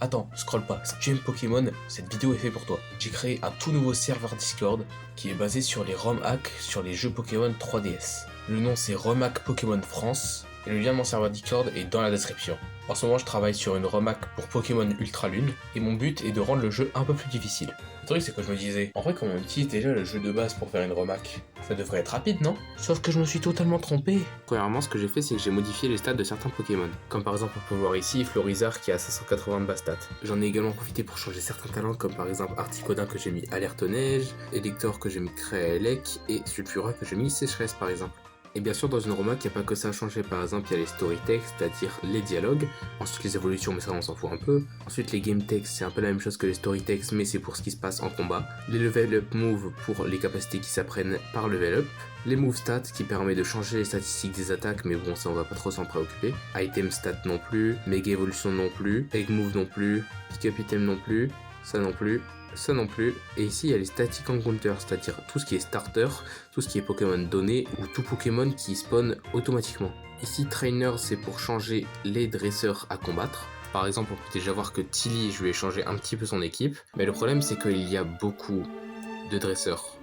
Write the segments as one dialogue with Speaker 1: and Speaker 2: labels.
Speaker 1: Attends, scroll pas, si tu aimes Pokémon, cette vidéo est faite pour toi. J'ai créé un tout nouveau serveur Discord qui est basé sur les ROM hacks sur les jeux Pokémon 3DS. Le nom c'est ROM Hack Pokémon France et le lien de mon serveur Discord est dans la description. En ce moment je travaille sur une ROM hack pour Pokémon Ultra Lune et mon but est de rendre le jeu un peu plus difficile. Le truc c'est que je me disais, en vrai quand on utilise déjà le jeu de base pour faire une ROM hack, ça devrait être rapide non? Sauf que je me suis totalement trompé. Premièrement ce que j'ai fait c'est que j'ai modifié les stats de certains Pokémon. Comme par exemple on peut voir ici Florizarre qui a 580 de base stats. J'en ai également profité pour changer certains talents comme par exemple Articodin que j'ai mis Alerte Neige, Elector que j'ai mis Créelec et Sulfura que j'ai mis Sécheresse par exemple. Et bien sûr, dans une ROM hack, il n'y a pas que ça à changer. Par exemple, il y a les story text, c'est-à-dire les dialogues. Ensuite, les évolutions, mais ça, on s'en fout un peu. Ensuite, les game text, c'est un peu la même chose que les story text, mais c'est pour ce qui se passe en combat. Les level up move pour les capacités qui s'apprennent par level up. Les move stats qui permet de changer les statistiques des attaques, mais bon, ça, on va pas trop s'en préoccuper. Item stat non plus. Mega évolution non plus. Egg move non plus. Pick up item non plus. Ça non plus. Ça non plus. Et ici il y a les static encounter, c'est-à-dire tout ce qui est starter, tout ce qui est Pokémon donné ou tout Pokémon qui spawn automatiquement. Ici trainer c'est pour changer les dresseurs à combattre. Par exemple on peut déjà voir que Tilly je lui ai changé un petit peu son équipe, mais le problème c'est qu'il y a beaucoup de dresseurs.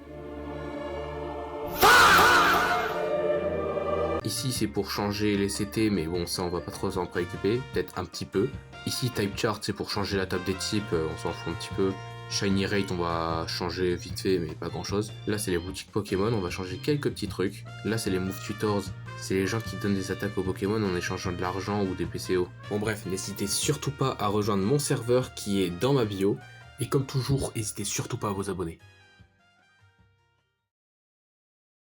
Speaker 1: Ici c'est pour changer les CT, mais bon ça on va pas trop s'en préoccuper, peut-être un petit peu. Ici type chart c'est pour changer la table des types, on s'en fout un petit peu. Shiny Rate on va changer vite fait mais pas grand chose. Là c'est les boutiques Pokémon, on va changer quelques petits trucs. Là c'est les Move Tutors, c'est les gens qui donnent des attaques aux Pokémon en échangeant de l'argent ou des PCO. Bon bref, n'hésitez surtout pas à rejoindre mon serveur qui est dans ma bio. Et comme toujours, n'hésitez surtout pas à vous abonner.